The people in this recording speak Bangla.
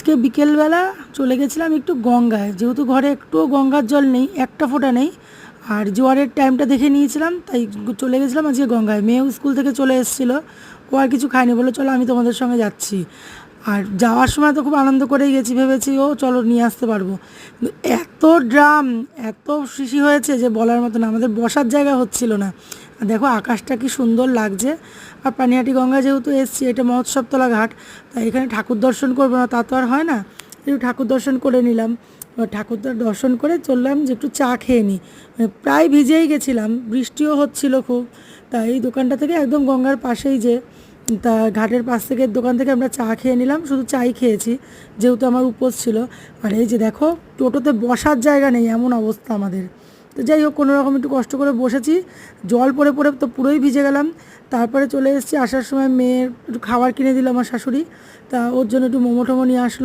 আজকে বিকেলবেলা চলে গেছিলাম একটু গঙ্গায়, যেহেতু ঘরে একটুও গঙ্গার জল নেই, একটা ফোঁটা নেই, আর জোয়ারের টাইমটা দেখে নিয়েছিলাম, তাই চলে গেছিলাম আজকে গঙ্গায়। মেয়েও স্কুল থেকে চলে এসেছিলো, ও আর কিছু খায়নি, বলে চলো আমি তোমাদের সঙ্গে যাচ্ছি। আর যাওয়ার সময় তো খুব আনন্দ করেই গেছি, ভেবেছি ও চলো নিয়ে আসতে পারবো, কিন্তু এত ড্রাম, এত শিশি হয়েছে যে বলার মতো না, আমাদের বসার জায়গা হচ্ছিল না। আর দেখো আকাশটা কি সুন্দর লাগছে। আর পানিহাটি গঙ্গা যেহেতু এসছি, এটা মহোৎসবতলা ঘাট, তাই এখানে ঠাকুর দর্শন করবো না তা তো আর হয় না, একটু ঠাকুর দর্শন করে নিলাম। এবার ঠাকুর দর্শন করে চললাম যে একটু চা খেয়ে নিই, প্রায় ভিজেই গেছিলাম, বৃষ্টিও হচ্ছিল খুব। তাই এই দোকানটা থেকে একদম গঙ্গার পাশেই যে, তা ঘাটের পাশ থেকে দোকান থেকে আমরা চা খেয়ে নিলাম, শুধু চাই খেয়েছি যেহেতু আমার উপোস ছিল। আর এই যে দেখো টোটোতে বসার জায়গা নেই, এমন অবস্থা আমাদের। তো যাই হোক, কোনো রকম একটু কষ্ট করে বসেছি, জল পড়ে পড়ে তো পুরোই ভিজে গেলাম। তারপরে চলে এসেছি, আসার সময় মেয়ের একটু খাবার কিনে দিল আমার শাশুড়ি, তা ওর জন্য একটু মোমো টোমো নিয়ে আসলো।